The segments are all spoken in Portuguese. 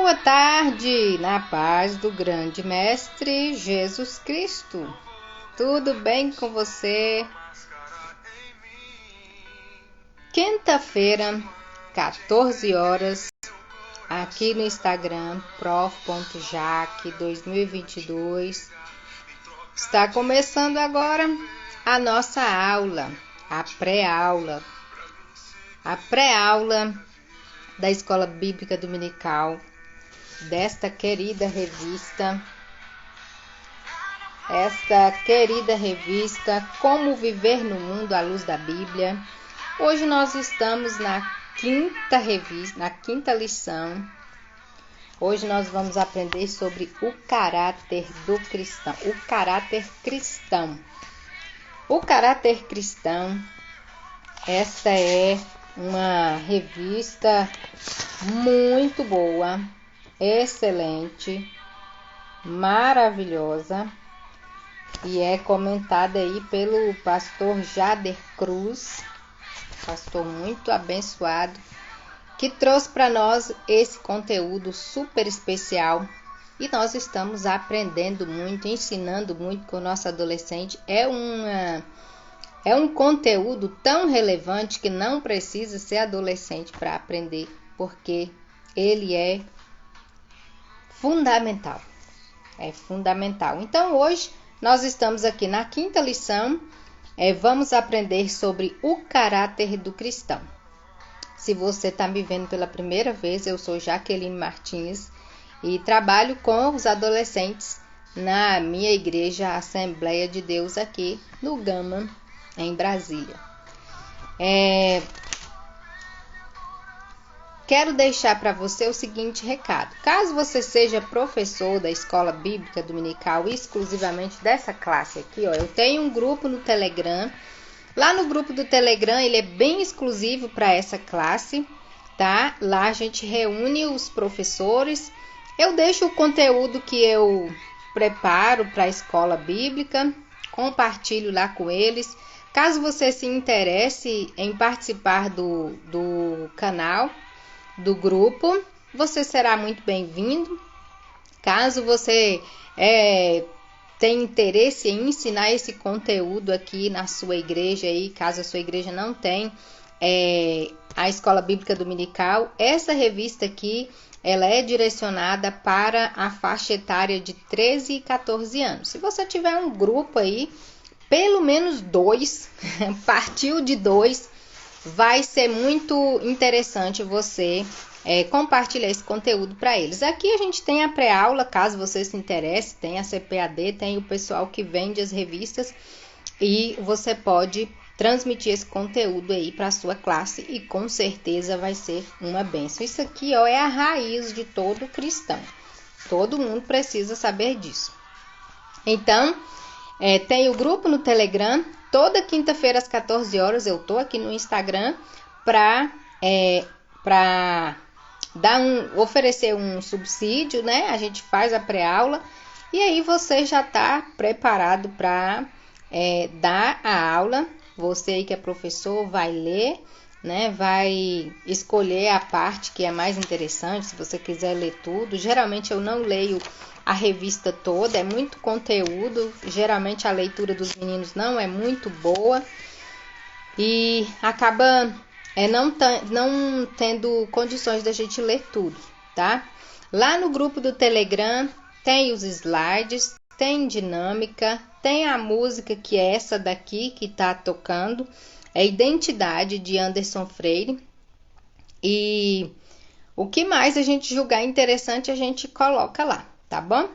Boa tarde, na paz do grande Mestre Jesus Cristo. Tudo bem com você? Quinta-feira, 14 horas, aqui no Instagram, prof.jaque 2022. Está começando agora a nossa aula, a pré-aula da Escola Bíblica Dominical, desta querida revista, Como Viver no Mundo à Luz da Bíblia. Hoje nós estamos na quinta lição. Hoje nós vamos aprender sobre o caráter do cristão. O caráter cristão, essa é uma revista muito boa, excelente, maravilhosa, e é comentada aí pelo pastor Jader Cruz, pastor muito abençoado, que trouxe para nós esse conteúdo super especial. E nós estamos aprendendo muito, ensinando muito com o nosso adolescente. É um conteúdo tão relevante que não precisa ser adolescente para aprender, porque ele é fundamental. É fundamental. Então, hoje nós estamos aqui na quinta lição. Vamos aprender sobre o caráter do cristão. Se você está me vendo pela primeira vez, eu sou Jaqueline Martins e trabalho com os adolescentes na minha igreja Assembleia de Deus aqui no Gama, em Brasília. Quero deixar para você o seguinte recado. Caso você seja professor da Escola Bíblica Dominical, exclusivamente dessa classe aqui, eu tenho um grupo no Telegram. Lá no grupo do Telegram, ele é bem exclusivo para essa classe, tá? Lá a gente reúne os professores. Eu deixo o conteúdo que eu preparo para a escola bíblica, compartilho lá com eles. Caso você se interesse em participar do canal, do grupo, você será muito bem-vindo. Caso você tem interesse em ensinar esse conteúdo aqui na sua igreja, aí, caso a sua igreja não tenha a Escola Bíblica Dominical, essa revista aqui, ela é direcionada para a faixa etária de 13 e 14 anos. Se você tiver um grupo aí, pelo menos 2, partiu de 2, vai ser muito interessante você compartilhar esse conteúdo para eles. Aqui a gente tem a pré-aula, caso você se interesse, tem a CPAD, tem o pessoal que vende as revistas e você pode transmitir esse conteúdo aí para a sua classe e com certeza vai ser uma bênção. Isso aqui é a raiz de todo cristão. Todo mundo precisa saber disso. Então, tem o grupo no Telegram. Toda quinta-feira às 14 horas eu tô aqui no Instagram para oferecer um subsídio, né? A gente faz a pré-aula e aí você já está preparado para dar a aula. Você aí que é professor vai ler, né? Vai escolher a parte que é mais interessante, se você quiser ler tudo. Geralmente eu não leio a revista toda, é muito conteúdo. Geralmente a leitura dos meninos não é muito boa e acaba não tendo condições da gente ler tudo, tá? Lá no grupo do Telegram tem os slides, tem dinâmica, tem a música que é essa daqui que tá tocando, é Identidade de Anderson Freire. E o que mais a gente julgar interessante a gente coloca lá, tá bom?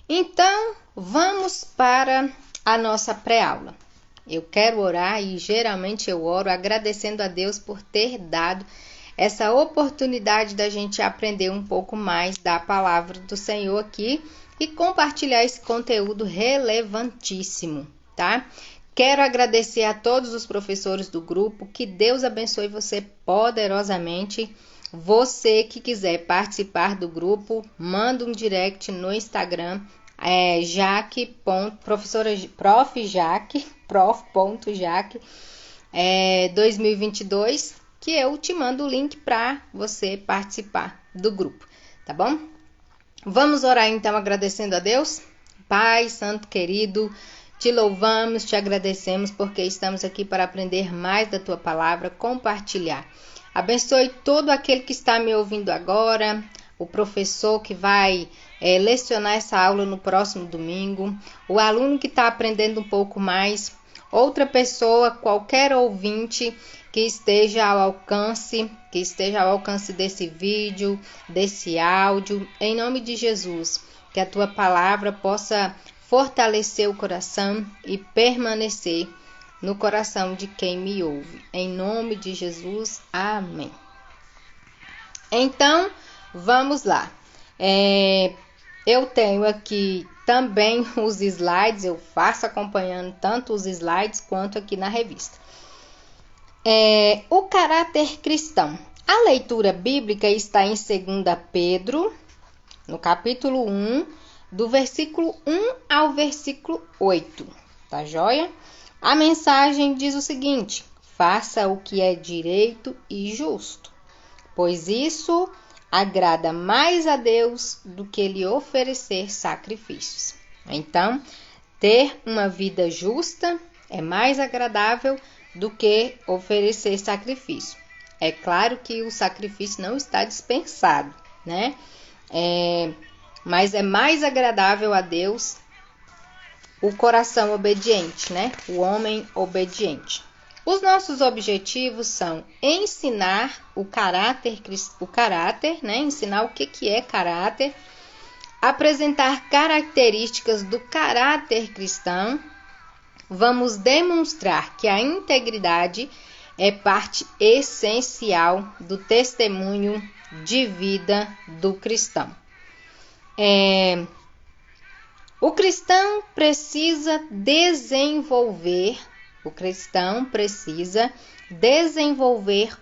Então, vamos para a nossa pré-aula. Eu quero orar e geralmente eu oro agradecendo a Deus por ter dado essa oportunidade da gente aprender um pouco mais da palavra do Senhor aqui e compartilhar esse conteúdo relevantíssimo, tá? Quero agradecer a todos os professores do grupo, que Deus abençoe você poderosamente. Você que quiser participar do grupo, manda um direct no Instagram, prof.jaque 2022, que eu te mando o link para você participar do grupo. tá bom? Vamos orar então agradecendo a Deus? Pai Santo querido, te louvamos, te agradecemos porque estamos aqui para aprender mais da tua palavra, compartilhar. Abençoe todo aquele que está me ouvindo agora, o professor que vai lecionar essa aula no próximo domingo, o aluno que está aprendendo um pouco mais, outra pessoa, qualquer ouvinte que esteja ao alcance desse vídeo, desse áudio, em nome de Jesus, que a tua palavra possa fortalecer o coração e permanecer no coração de quem me ouve. Em nome de Jesus, amém. Então, vamos lá. Eu tenho aqui também os slides, eu faço acompanhando tanto os slides quanto aqui na revista. O caráter cristão. A leitura bíblica está em 2 Pedro, no capítulo 1, do versículo 1 ao versículo 8, tá joia? A mensagem diz o seguinte: faça o que é direito e justo, pois isso agrada mais a Deus do que lhe oferecer sacrifícios. Então, ter uma vida justa é mais agradável do que oferecer sacrifício. É claro que o sacrifício não está dispensado, né? Mas é mais agradável a Deus o coração obediente, né? O homem obediente. Os nossos objetivos são ensinar o caráter, né? Ensinar o que é caráter, apresentar características do caráter cristão. Vamos demonstrar que a integridade é parte essencial do testemunho de vida do cristão. O cristão precisa desenvolver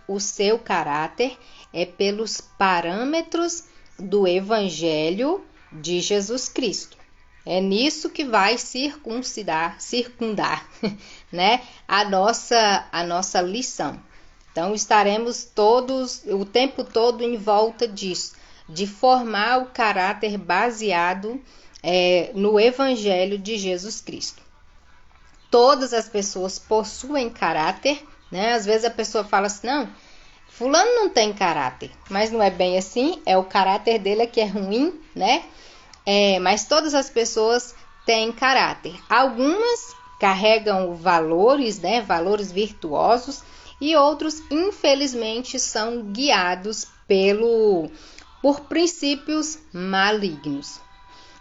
o seu caráter pelos parâmetros do Evangelho de Jesus Cristo. É nisso que vai circundar, né, a nossa lição. Então, estaremos todos, o tempo todo em volta disso, de formar o caráter baseado no Evangelho de Jesus Cristo. Todas as pessoas possuem caráter, né? Às vezes a pessoa fala assim, não, fulano não tem caráter, mas não é bem assim, o caráter dele que é ruim, né? Mas todas as pessoas têm caráter. Algumas carregam valores, né? Valores virtuosos, e outros, infelizmente, são guiados por princípios malignos.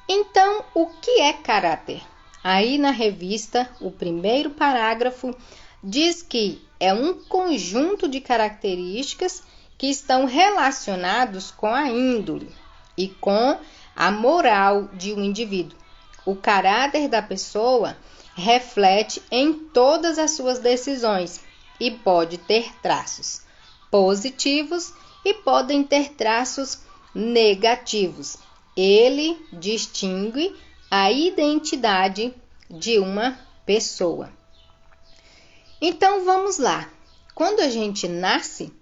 Então, o que é caráter? Aí na revista, o primeiro parágrafo diz que é um conjunto de características que estão relacionados com a índole e com a moral de um indivíduo. O caráter da pessoa reflete em todas as suas decisões e pode ter traços positivos e podem ter traços negativos. Ele distingue a identidade de uma pessoa. Então vamos lá. Quando a gente nasce,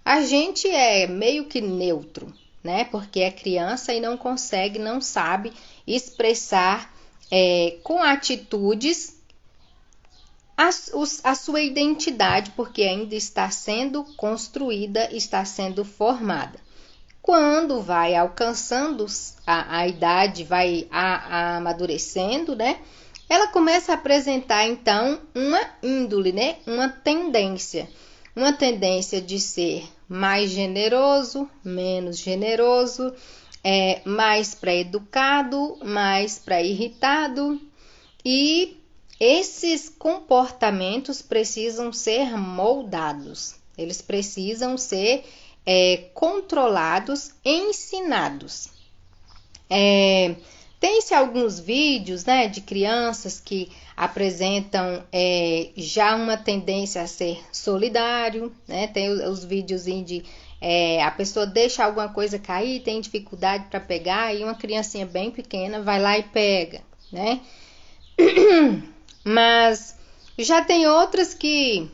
a gente é meio que neutro, né? Porque é criança e não consegue, não sabe expressar com atitudes a sua identidade, porque ainda está sendo construída, está sendo formada. Quando vai alcançando a idade, vai amadurecendo, né? Ela começa a apresentar, então, uma índole, né? Uma tendência de ser mais generoso, menos generoso, mais para educado, mais para irritado. E esses comportamentos precisam ser moldados, eles precisam ser controlados, ensinados. Tem-se alguns vídeos, né, de crianças que apresentam já uma tendência a ser solidário, né? Tem os vídeos de a pessoa deixa alguma coisa cair, tem dificuldade para pegar, e uma criancinha bem pequena vai lá e pega, né? Mas já tem outras que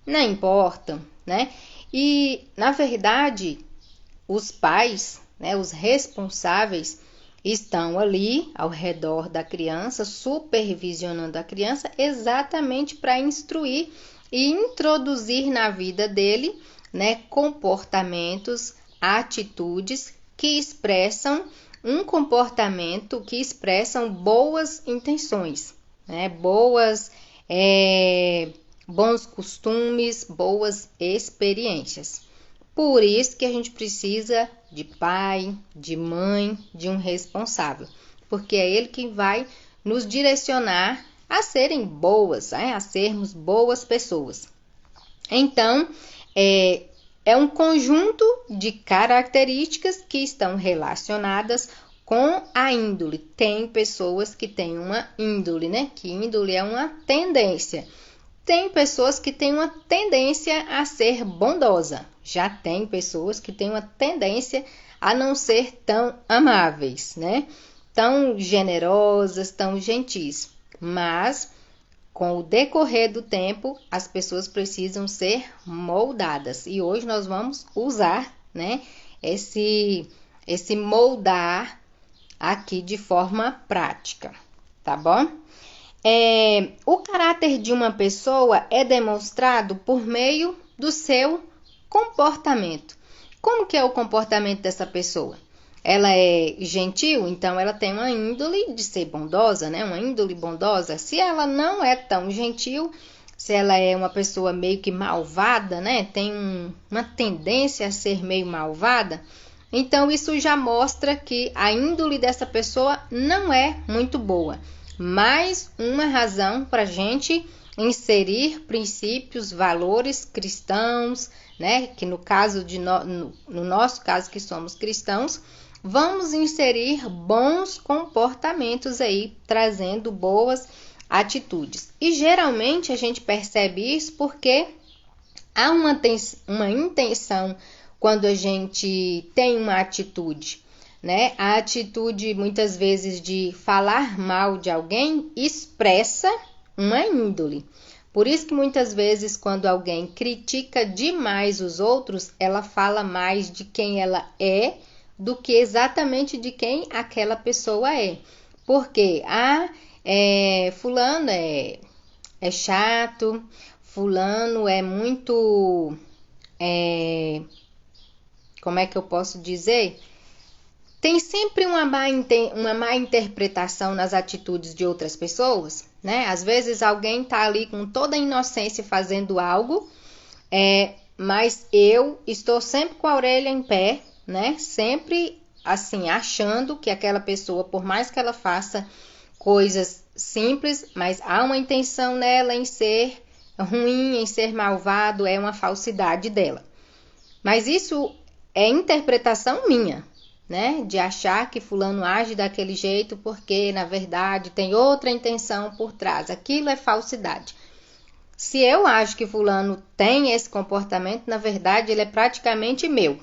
não importam, né? E, na verdade, os pais né? Os responsáveis estão ali ao redor da criança, supervisionando a criança exatamente para instruir e introduzir na vida dele, né, comportamentos, atitudes que expressam um comportamento, que expressam boas intenções, né, bons costumes, boas experiências. Por isso que a gente precisa de pai, de mãe, de um responsável, porque é ele que vai nos direcionar a serem boas, né? A sermos boas pessoas. Então, é um conjunto de características que estão relacionadas com a índole. Tem pessoas que têm uma índole, né? Que índole é uma tendência. Tem pessoas que têm uma tendência a ser bondosa. Já tem pessoas que têm uma tendência a não ser tão amáveis, né? Tão generosas, tão gentis. Mas, com o decorrer do tempo, as pessoas precisam ser moldadas. E hoje nós vamos usar, né, esse moldar aqui de forma prática, tá bom? O caráter de uma pessoa é demonstrado por meio do seu comportamento. Como que é o comportamento dessa pessoa? Ela é gentil, então ela tem uma índole de ser bondosa, né? Uma índole bondosa. Se ela não é tão gentil, se ela é uma pessoa meio que malvada, né? Tem uma tendência a ser meio malvada, então isso já mostra que a índole dessa pessoa não é muito boa. Mais uma razão para a gente inserir princípios, valores cristãos, né? Que no nosso caso que somos cristãos, vamos inserir bons comportamentos aí, trazendo boas atitudes. E geralmente a gente percebe isso porque há uma intenção quando a gente tem uma atitude, né? A atitude, muitas vezes, de falar mal de alguém expressa uma índole. Por isso que muitas vezes, quando alguém critica demais os outros, ela fala mais de quem ela é do que exatamente de quem aquela pessoa é. Porque fulano é chato, fulano é muito... como é que eu posso dizer? Tem sempre uma má interpretação nas atitudes de outras pessoas, né? Às vezes alguém tá ali com toda a inocência fazendo algo, mas eu estou sempre com a orelha em pé, né? Sempre assim, achando que aquela pessoa, por mais que ela faça coisas simples, mas há uma intenção nela em ser ruim, em ser malvado, é uma falsidade dela. Mas isso é interpretação minha, né? De achar que fulano age daquele jeito porque, na verdade, tem outra intenção por trás. Aquilo é falsidade. Se eu acho que fulano tem esse comportamento, na verdade, ele é praticamente meu.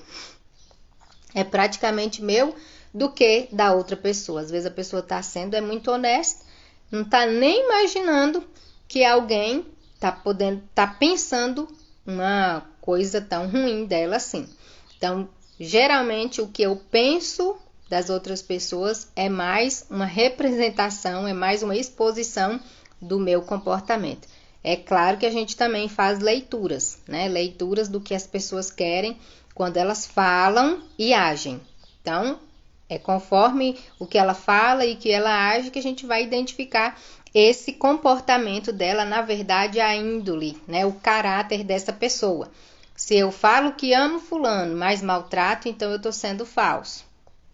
É praticamente meu do que da outra pessoa. Às vezes a pessoa está sendo muito honesta, não está nem imaginando que alguém está pensando uma coisa tão ruim dela assim. Então, geralmente o que eu penso das outras pessoas é mais uma representação, é mais uma exposição do meu comportamento. É claro que a gente também faz leituras, né? Leituras do que as pessoas querem quando elas falam e agem. Então, é conforme o que ela fala e que ela age que a gente vai identificar esse comportamento dela, na verdade, a índole, né? O caráter dessa pessoa. Se eu falo que amo fulano, mas maltrato, então eu estou sendo falso.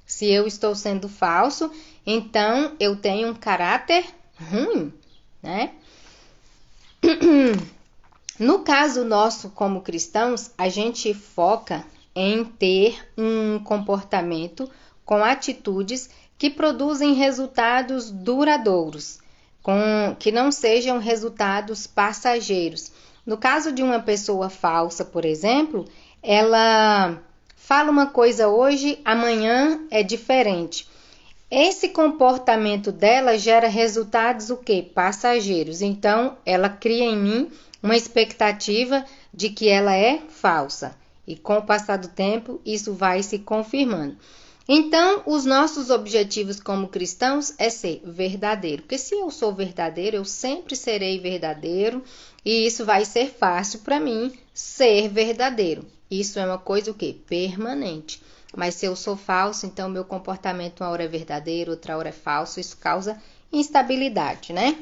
Se eu estou sendo falso, então eu tenho um caráter ruim, né? No caso nosso como cristãos, a gente foca em ter um comportamento com atitudes que produzem resultados duradouros, que não sejam resultados passageiros. No caso de uma pessoa falsa, por exemplo, ela fala uma coisa hoje, amanhã é diferente. Esse comportamento dela gera resultados o quê? Passageiros. Então, ela cria em mim uma expectativa de que ela é falsa. E com o passar do tempo, isso vai se confirmando. Então, os nossos objetivos como cristãos é ser verdadeiro. Porque se eu sou verdadeiro, eu sempre serei verdadeiro. E isso vai ser fácil para mim ser verdadeiro. Isso é uma coisa o quê? Permanente. Mas se eu sou falso, então meu comportamento uma hora é verdadeiro, outra hora é falso. Isso causa instabilidade, né?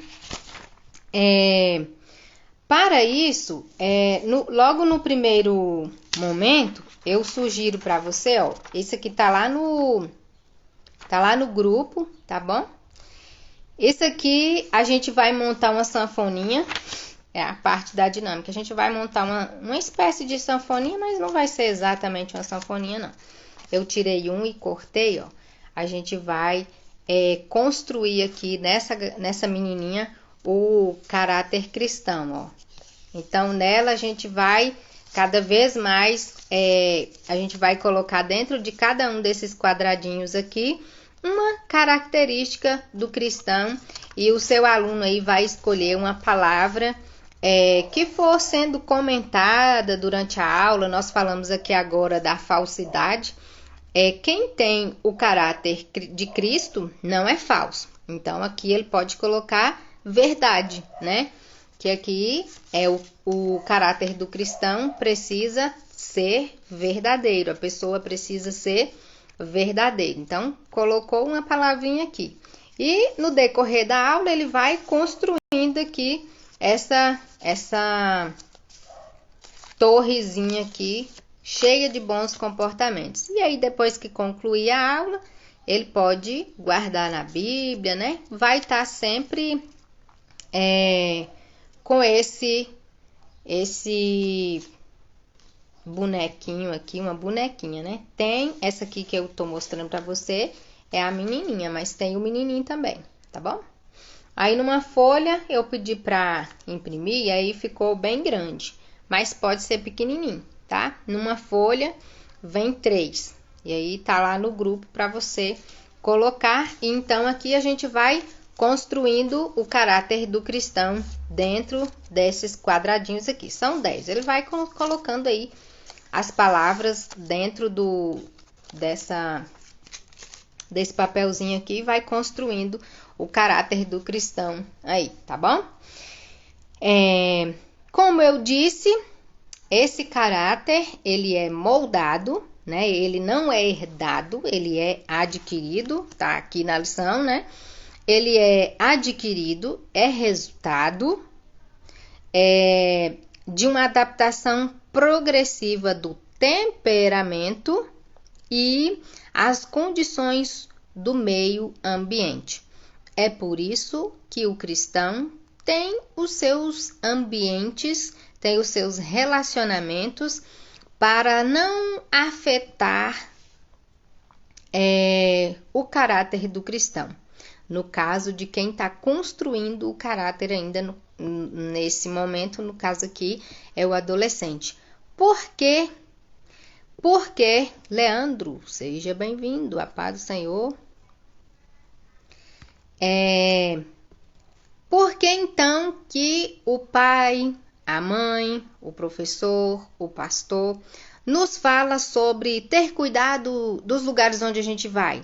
Para isso, logo no primeiro momento, eu sugiro para você, ó, esse aqui tá lá no grupo, tá bom? Esse aqui a gente vai montar uma sanfoninha, é a parte da dinâmica. A gente vai montar uma espécie de sanfoninha, mas não vai ser exatamente uma sanfoninha, não. Eu tirei um e cortei, ó. A gente vai construir aqui nessa menininha o caráter cristão, ó. Então, nela a gente vai cada vez mais, a gente vai colocar dentro de cada um desses quadradinhos aqui uma característica do cristão e o seu aluno aí vai escolher uma palavra que for sendo comentada durante a aula. Nós falamos aqui agora da falsidade. Quem tem o caráter de Cristo não é falso. Então, aqui ele pode colocar verdade, né? Que aqui o caráter do cristão precisa ser verdadeiro. A pessoa precisa ser verdadeira. Então, colocou uma palavrinha aqui. E no decorrer da aula, ele vai construindo aqui essa torrezinha aqui, cheia de bons comportamentos. E aí, depois que concluir a aula, ele pode guardar na Bíblia, né? Vai estar sempre com esse bonequinho aqui, uma bonequinha, né? Tem essa aqui que eu tô mostrando pra você, é a menininha, mas tem o menininho também, tá bom? Aí numa folha eu pedi pra imprimir e aí ficou bem grande, mas pode ser pequenininho, tá? Numa folha vem 3 e aí tá lá no grupo pra você colocar. E então aqui a gente vai construindo o caráter do cristão dentro desses quadradinhos aqui. São 10. Ele vai colocando aí as palavras dentro desse papelzinho aqui e vai construindo o caráter do cristão aí, tá bom? Como eu disse, esse caráter, ele é moldado, né? Ele não é herdado, ele é adquirido, tá aqui na lição, né? Ele é adquirido, é resultado de uma adaptação progressiva do temperamento e as condições do meio ambiente. É por isso que o cristão tem os seus ambientes, tem os seus relacionamentos para não afetar o caráter do cristão. No caso de quem está construindo o caráter ainda nesse momento, no caso aqui é o adolescente. Por quê? Porque, Leandro, seja bem-vindo, a paz do Senhor. Por que então que o pai, a mãe, o professor, o pastor nos fala sobre ter cuidado dos lugares onde a gente vai?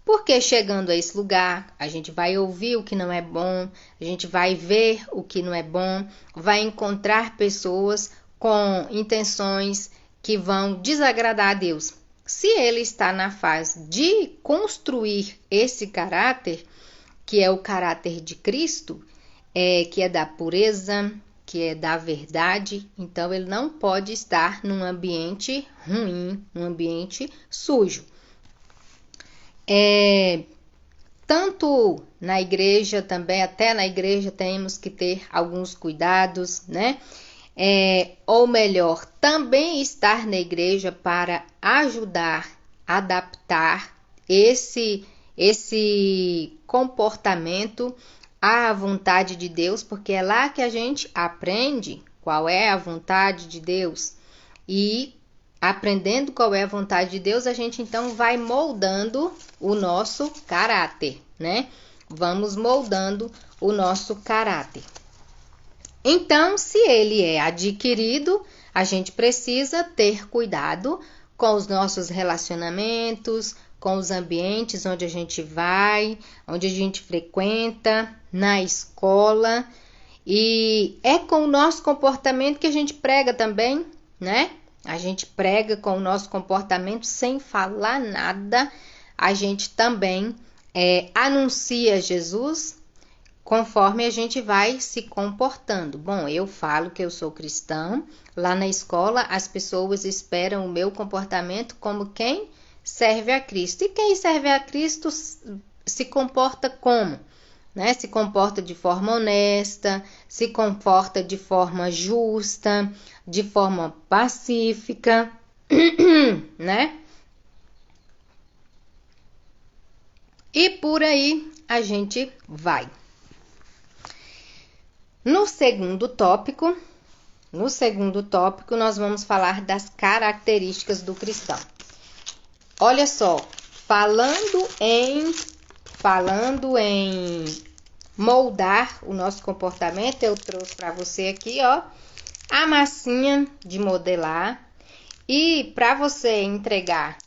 Porque chegando a esse lugar, a gente vai ouvir o que não é bom, a gente vai ver o que não é bom, vai encontrar pessoas com intenções que vão desagradar a Deus. Se ele está na fase de construir esse caráter, que é o caráter de Cristo, que é da pureza, que é da verdade, então ele não pode estar num ambiente ruim, num ambiente sujo. Tanto na igreja também, até na igreja temos que ter alguns cuidados, né? Ou melhor, também estar na igreja para ajudar a adaptar esse comportamento à vontade de Deus, porque é lá que a gente aprende qual é a vontade de Deus. E aprendendo qual é a vontade de Deus, a gente então vai moldando o nosso caráter, né? Vamos moldando o nosso caráter. Então, se ele é adquirido, a gente precisa ter cuidado com os nossos relacionamentos, com os ambientes onde a gente vai, onde a gente frequenta, na escola. E é com o nosso comportamento que a gente prega também, né? A gente prega com o nosso comportamento sem falar nada. A gente também anuncia Jesus conforme a gente vai se comportando. Bom, eu falo que eu sou cristão. Lá na escola, as pessoas esperam o meu comportamento como quem serve a Cristo. E quem serve a Cristo se comporta como? Né? Se comporta de forma honesta, se comporta de forma justa, de forma pacífica, né? E por aí a gente vai. No segundo tópico, nós vamos falar das características do cristão. Olha só, falando em moldar o nosso comportamento, eu trouxe para você aqui, ó, a massinha de modelar. E para você entregar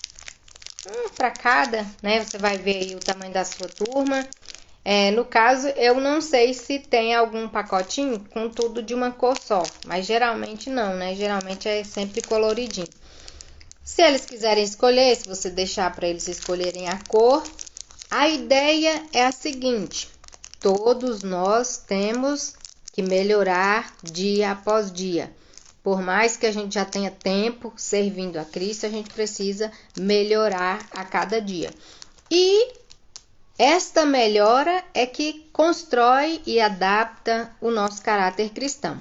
para cada, né? Você vai ver aí o tamanho da sua turma. No caso, eu não sei se tem algum pacotinho com tudo de uma cor só, mas geralmente não, né? Geralmente é sempre coloridinho. Se eles quiserem escolher, se você deixar para eles escolherem a cor, a ideia é a seguinte: todos nós temos que melhorar dia após dia. Por mais que a gente já tenha tempo servindo a Cristo, a gente precisa melhorar a cada dia. E esta melhora é que constrói e adapta o nosso caráter cristão.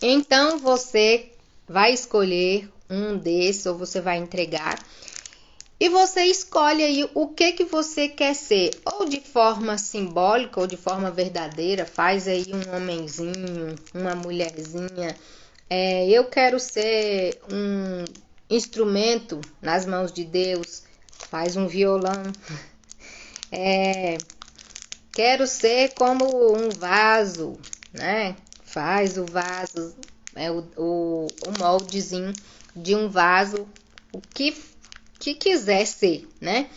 Então, você vai escolher um desses, ou você vai entregar, e você escolhe aí o que você quer ser, ou de forma simbólica, ou de forma verdadeira. Faz aí um homenzinho, uma mulherzinha. Eu quero ser um instrumento nas mãos de Deus. Faz um violão. Quero ser como um vaso, né? Faz o vaso, o moldezinho de um vaso, o que quiser ser, né?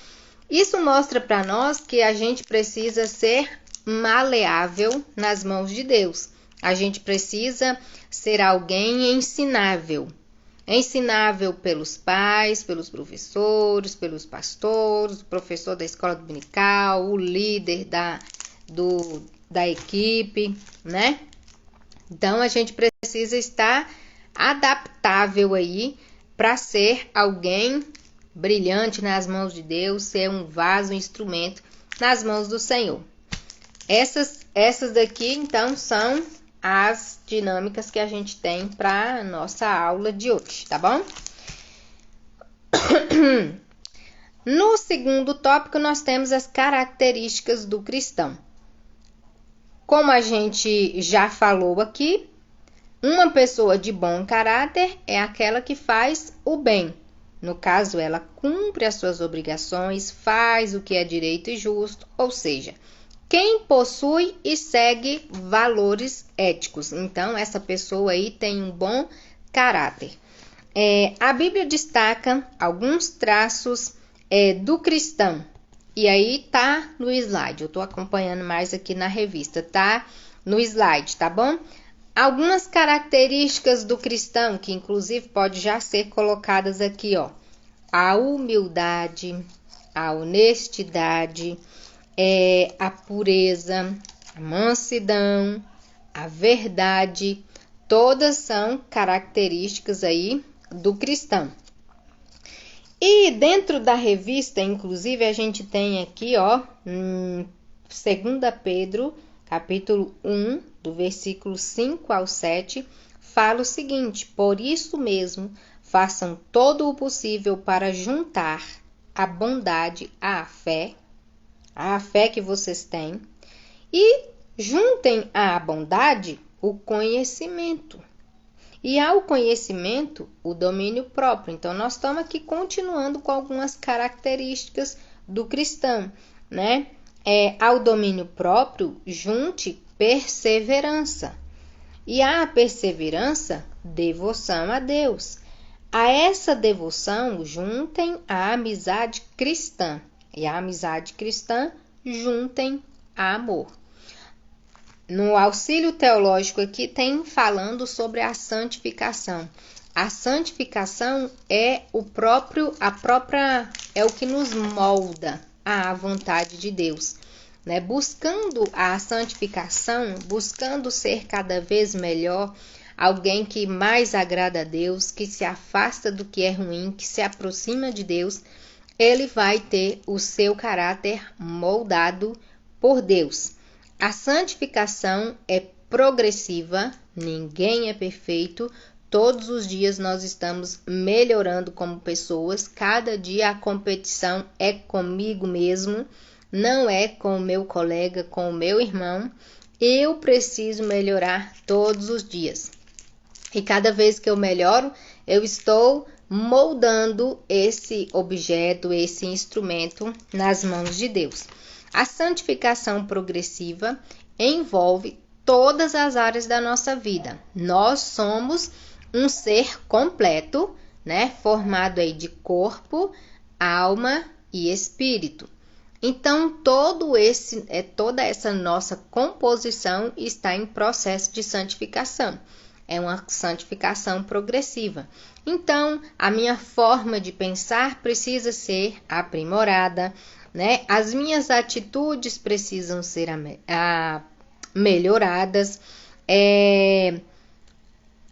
Isso mostra para nós que a gente precisa ser maleável nas mãos de Deus. A gente precisa ser alguém ensinável. Ensinável pelos pais, pelos professores, pelos pastores, o professor da escola dominical, o líder da equipe, né? Então, a gente precisa estar adaptável aí para ser alguém brilhante nas mãos de Deus, ser um vaso, um instrumento nas mãos do Senhor. Essas daqui, então, são as dinâmicas que a gente tem para nossa aula de hoje, tá bom? No segundo tópico, nós temos as características do cristão. Como a gente já falou aqui, uma pessoa de bom caráter é aquela que faz o bem. No caso, ela cumpre as suas obrigações, faz o que é direito e justo, ou seja, quem possui e segue valores éticos. Então, essa pessoa aí tem um bom caráter. A Bíblia destaca alguns traços do cristão. E aí tá no slide. Eu tô acompanhando mais aqui na revista, tá? No slide, tá bom? Algumas características do cristão, que inclusive pode já ser colocadas aqui, ó. A humildade, a honestidade, a pureza, a mansidão, a verdade, todas são características aí do cristão. E dentro da revista, inclusive, a gente tem aqui, ó, 2 Pedro, capítulo 1, do versículo 5 ao 7, fala o seguinte: por isso mesmo, façam todo o possível para juntar a bondade à fé, a fé que vocês têm, e juntem à bondade o conhecimento. E ao conhecimento, o domínio próprio. Então, nós estamos aqui continuando com algumas características do cristão, né? Ao domínio próprio, junte perseverança. E à perseverança, devoção a Deus. A essa devoção juntem a amizade cristã, e a amizade cristã juntem a amor. No auxílio teológico aqui tem falando sobre a santificação. A santificação é o que nos molda à vontade de Deus, né? Buscando a santificação, buscando ser cada vez melhor, alguém que mais agrada a Deus, que se afasta do que é ruim, que se aproxima de Deus, ele vai ter o seu caráter moldado por Deus. A santificação é progressiva, ninguém é perfeito, todos os dias nós estamos melhorando como pessoas, cada dia a competição é comigo mesmo, não é com o meu colega, com o meu irmão, eu preciso melhorar todos os dias. E cada vez que eu melhoro, eu estou moldando esse objeto, esse instrumento nas mãos de Deus. A santificação progressiva envolve todas as áreas da nossa vida. Nós somos um ser completo, né? Formado aí de corpo, alma e espírito. Então, toda essa nossa composição está em processo de santificação. É uma santificação progressiva. Então, a minha forma de pensar precisa ser aprimorada, né? As minhas atitudes precisam ser melhoradas.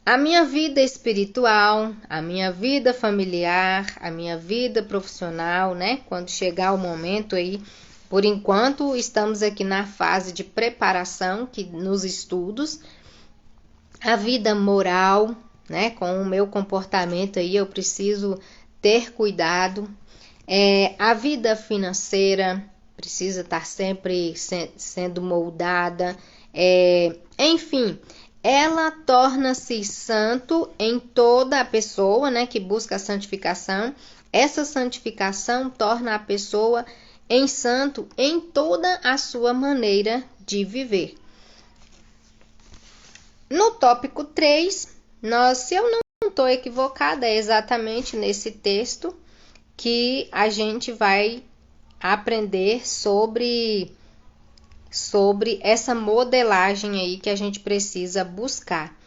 A minha vida espiritual, a minha vida familiar, a minha vida profissional, né? Quando chegar o momento aí, por enquanto estamos aqui na fase de preparação nos estudos. A vida moral, né? Com o meu comportamento aí eu preciso ter cuidado. A vida financeira precisa estar sempre sendo moldada. Enfim, ela torna-se santo em toda a pessoa, né? Que busca a santificação. Essa santificação torna a pessoa em santo em toda a sua maneira de viver. No tópico 3, se eu não estou equivocada, é exatamente nesse texto que a gente vai aprender sobre essa modelagem aí que a gente precisa buscar,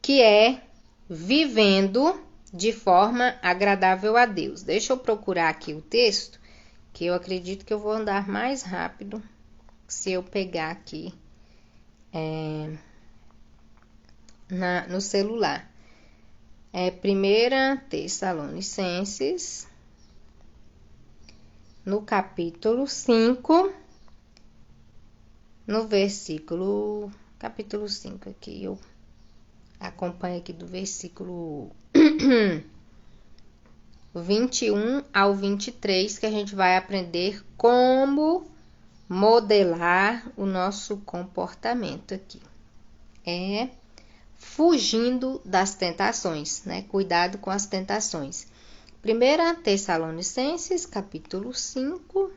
que é vivendo de forma agradável a Deus. Deixa eu procurar aqui o texto, que eu acredito que eu vou andar mais rápido se eu pegar aqui no celular. 1 Tessalonicenses, no capítulo 5, no versículo, capítulo 5 aqui, eu acompanho aqui do versículo 21 ao 23, que a gente vai aprender como modelar o nosso comportamento aqui. Fugindo das tentações, né? Cuidado com as tentações. 1 Tessalonicenses, capítulo 5,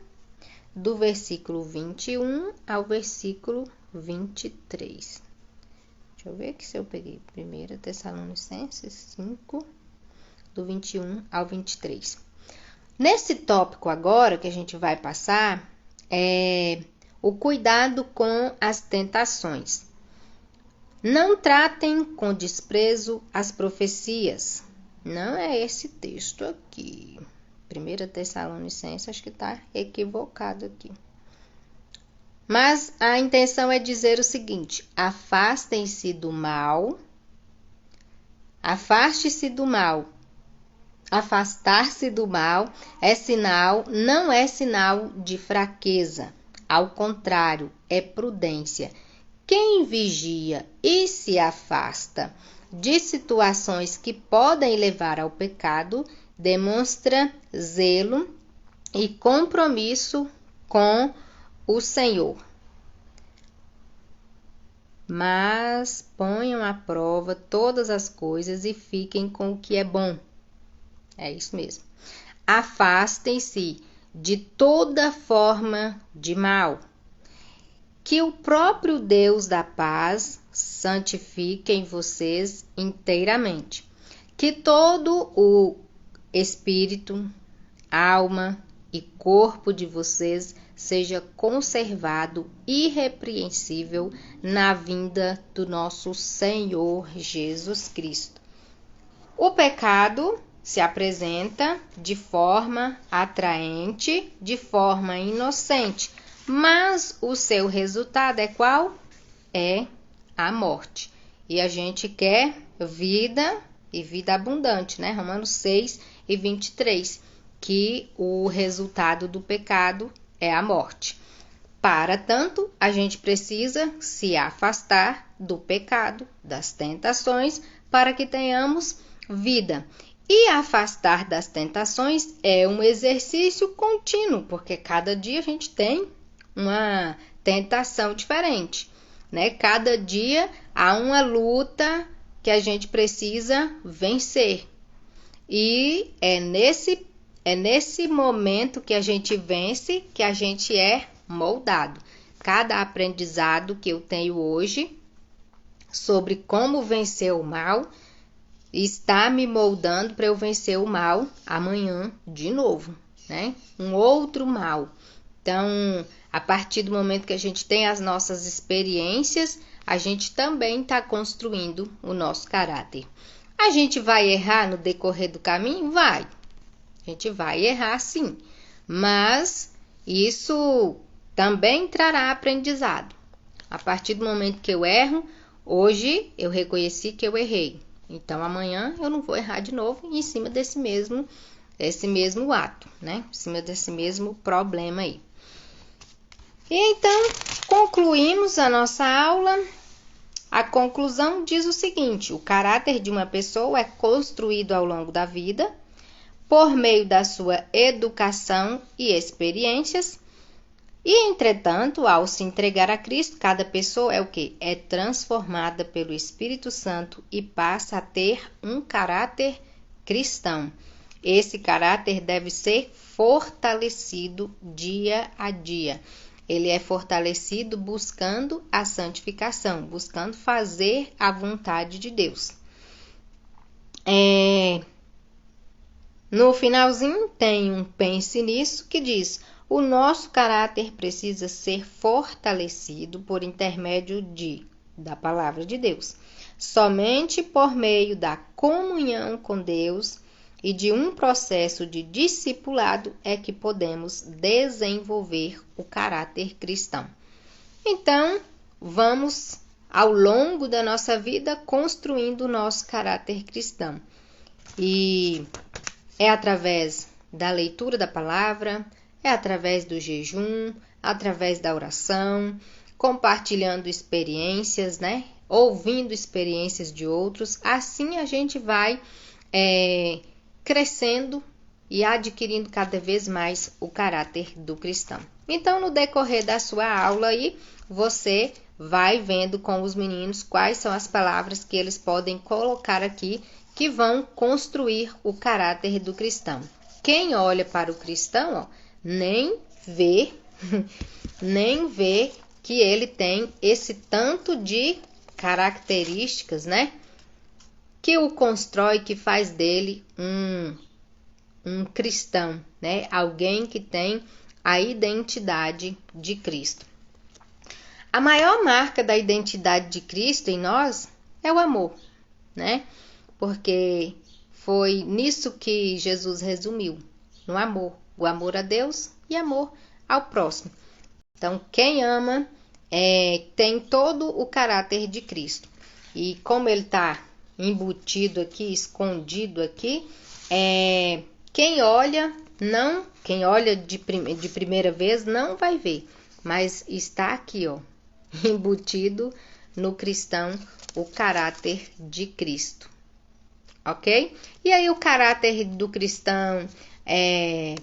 do versículo 21 ao versículo 23. Deixa eu ver aqui se eu peguei 1 Tessalonicenses 5, do 21 ao 23. Nesse tópico agora que a gente vai passar, o cuidado com as tentações. Não tratem com desprezo as profecias. Não é esse texto aqui. 1 Tessalonicenses, acho que está equivocado aqui. Mas a intenção é dizer o seguinte: afastem-se do mal. Afaste-se do mal. Afastar-se do mal não é sinal de fraqueza. Ao contrário, é prudência. Quem vigia e se afasta de situações que podem levar ao pecado, demonstra zelo e compromisso com o Senhor. Mas ponham à prova todas as coisas e fiquem com o que é bom. É isso mesmo. Afastem-se de toda forma de mal. Que o próprio Deus da paz santifique em vocês inteiramente. que todo o espírito, alma e corpo de vocês seja conservado irrepreensível na vinda do nosso Senhor Jesus Cristo. O pecado se apresenta de forma atraente, de forma inocente, mas o seu resultado é qual? É a morte. E a gente quer vida e vida abundante, né? Romanos 6:23, que o resultado do pecado é a morte. Para tanto, a gente precisa se afastar do pecado, das tentações, para que tenhamos vida. E afastar das tentações é um exercício contínuo, porque cada dia a gente tem uma tentação diferente, né? Cada dia há uma luta que a gente precisa vencer. E é nesse momento que a gente vence, que a gente é moldado. Cada aprendizado que eu tenho hoje sobre como vencer o mal está me moldando para eu vencer o mal amanhã de novo, né? Um outro mal. Então, a partir do momento que a gente tem as nossas experiências, a gente também está construindo o nosso caráter. A gente vai errar no decorrer do caminho? Vai. A gente vai errar sim, mas isso também trará aprendizado. A partir do momento que eu erro, hoje eu reconheci que eu errei. Então amanhã eu não vou errar de novo em cima desse mesmo ato, né? Em cima desse mesmo problema aí. E então concluímos a nossa aula. A conclusão diz o seguinte: o caráter de uma pessoa é construído ao longo da vida por meio da sua educação e experiências. E, entretanto, ao se entregar a Cristo, cada pessoa é o quê? É transformada pelo Espírito Santo e passa a ter um caráter cristão. Esse caráter deve ser fortalecido dia a dia. Ele é fortalecido buscando a santificação, buscando fazer a vontade de Deus. No finalzinho tem um pense nisso que diz: o nosso caráter precisa ser fortalecido por intermédio da palavra de Deus. Somente por meio da comunhão com Deus e de um processo de discipulado é que podemos desenvolver o caráter cristão. Então, vamos ao longo da nossa vida construindo o nosso caráter cristão. E é através da leitura da palavra, é através do jejum, através da oração, compartilhando experiências, né? Ouvindo experiências de outros. Assim a gente vai crescendo e adquirindo cada vez mais o caráter do cristão. Então, no decorrer da sua aula aí, você vai vendo com os meninos quais são as palavras que eles podem colocar aqui que vão construir o caráter do cristão. Quem olha para o cristão, nem vê que ele tem esse tanto de características, né? Que o constrói, que faz dele um cristão, né? Alguém que tem a identidade de Cristo. A maior marca da identidade de Cristo em nós é o amor, né? Porque foi nisso que Jesus resumiu, no amor. O amor a Deus e amor ao próximo. Então, quem ama tem todo o caráter de Cristo. E como ele está embutido aqui, escondido aqui, quem olha de primeira vez não vai ver, mas está aqui, embutido no cristão o caráter de Cristo. Ok? E aí o caráter do cristão é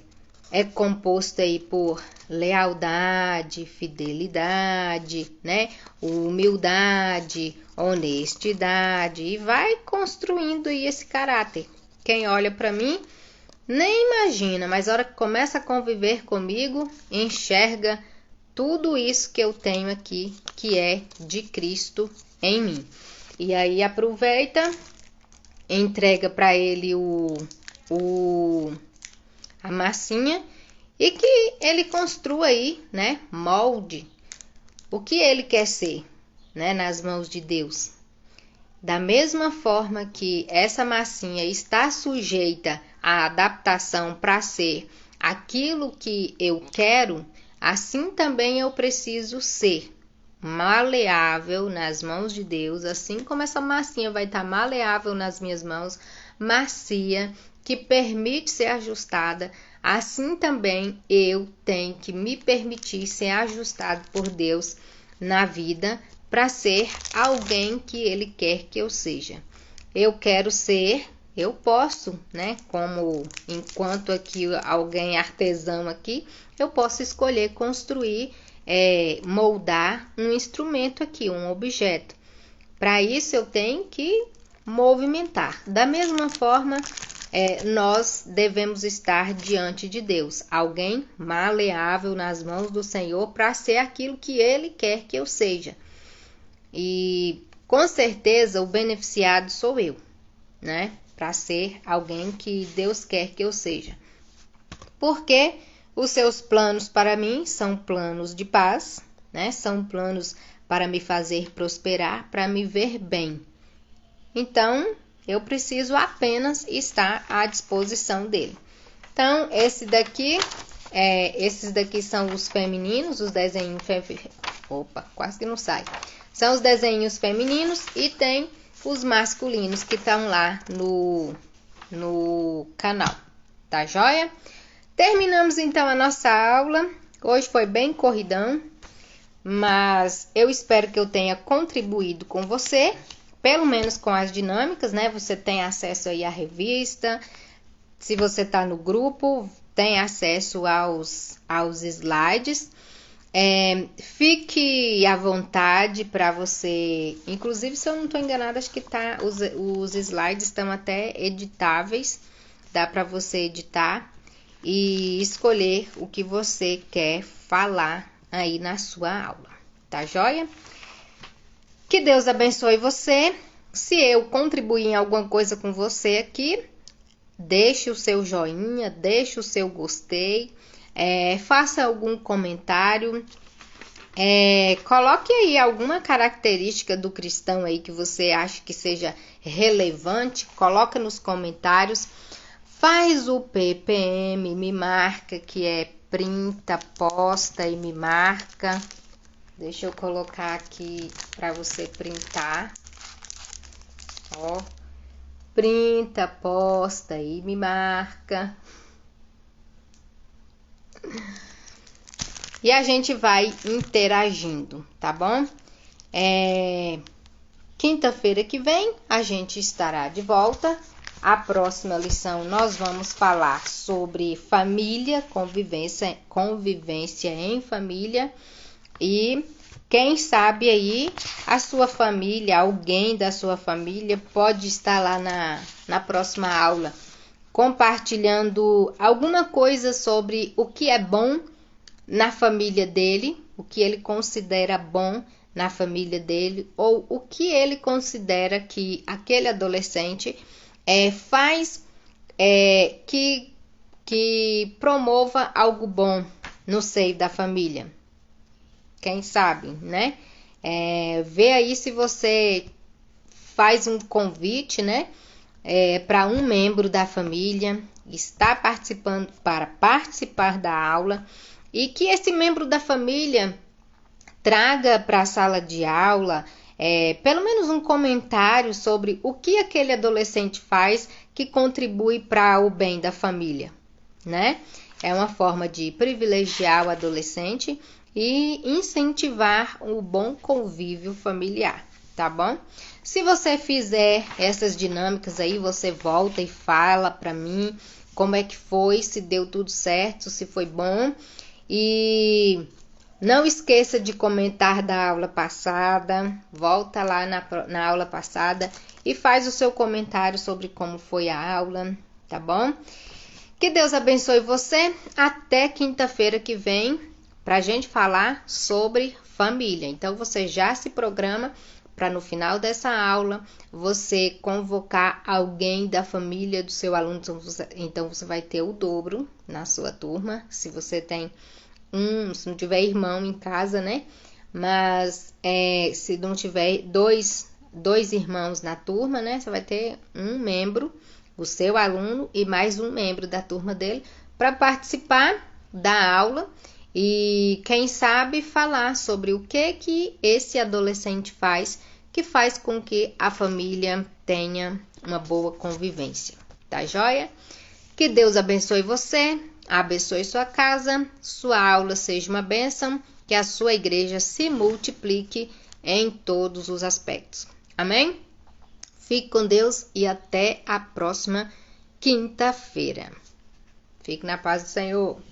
composto aí por lealdade, fidelidade, né? Humildade, honestidade, e vai construindo aí esse caráter. Quem olha para mim nem imagina, mas a hora que começa a conviver comigo, enxerga tudo isso que eu tenho aqui, que é de Cristo em mim. E aí aproveita entrega para ele a massinha e que ele construa aí, né, molde o que ele quer ser, né, nas mãos de Deus. Da mesma forma que essa massinha está sujeita à adaptação para ser aquilo que eu quero, assim também eu preciso ser maleável nas mãos de Deus, assim como essa massinha vai estar maleável nas minhas mãos, macia, que permite ser ajustada, assim também eu tenho que me permitir ser ajustado por Deus na vida para ser alguém que Ele quer que eu seja. Eu quero ser, eu posso, né? Como enquanto aqui alguém artesão aqui, eu posso escolher construir, moldar um instrumento aqui, um objeto. Para isso eu tenho que movimentar. Da mesma forma, nós devemos estar diante de Deus, alguém maleável nas mãos do Senhor para ser aquilo que Ele quer que eu seja. E com certeza o beneficiado sou eu, né? Para ser alguém que Deus quer que eu seja. Porque os seus planos para mim são planos de paz, né? São planos para me fazer prosperar, para me ver bem. Então, eu preciso apenas estar à disposição dele. Então, esses daqui são os femininos, os desenhos Opa, quase que não sai. São os desenhos femininos e tem os masculinos que estão lá no canal. Tá joia? Terminamos então a nossa aula. Hoje foi bem corridão, mas eu espero que eu tenha contribuído com você, pelo menos com as dinâmicas, né? Você tem acesso aí à revista. Se você está no grupo, tem acesso aos slides. Fique à vontade para você, inclusive se eu não estou enganada, acho que os slides estão até editáveis, dá para você editar e escolher o que você quer falar aí na sua aula, tá joia? Que Deus abençoe você. Se eu contribuir em alguma coisa com você aqui, deixe o seu joinha, deixe o seu gostei. Faça algum comentário, coloque aí alguma característica do cristão aí que você acha que seja relevante, coloca nos comentários, faz o PPM, me marca, que é printa, posta e me marca. Deixa eu colocar aqui para você printar, ó, printa, posta e me marca. E a gente vai interagindo, tá bom? Quinta-feira que vem a gente estará de volta. A próxima lição nós vamos falar sobre família, convivência em família. E quem sabe aí a sua família, alguém da sua família pode estar lá na próxima aula compartilhando alguma coisa sobre o que é bom na família dele, o que ele considera bom na família dele, ou o que ele considera que aquele adolescente faz que promova algo bom no seio da família. Quem sabe, né? Vê aí se você faz um convite, né? Para um membro da família está participando para participar da aula e que esse membro da família traga para a sala de aula pelo menos um comentário sobre o que aquele adolescente faz que contribui para o bem da família, né? É uma forma de privilegiar o adolescente e incentivar o bom convívio familiar, tá bom? Se você fizer essas dinâmicas aí, você volta e fala para mim como é que foi, se deu tudo certo, se foi bom. E não esqueça de comentar da aula passada, volta lá na aula passada e faz o seu comentário sobre como foi a aula, tá bom? Que Deus abençoe você. Até quinta-feira que vem para a gente falar sobre família. Então você já se programa para no final dessa aula você convocar alguém da família do seu aluno. Então você vai ter o dobro na sua turma. Se você tem se não tiver irmão em casa, né? Mas se não tiver dois irmãos na turma, né? Você vai ter um membro, o seu aluno, e mais um membro da turma dele para participar da aula e, quem sabe, falar sobre o que esse adolescente faz, que faz com que a família tenha uma boa convivência. Tá joia? Que Deus abençoe você, abençoe sua casa, sua aula seja uma bênção, que a sua igreja se multiplique em todos os aspectos. Amém? Fique com Deus e até a próxima quinta-feira. Fique na paz do Senhor.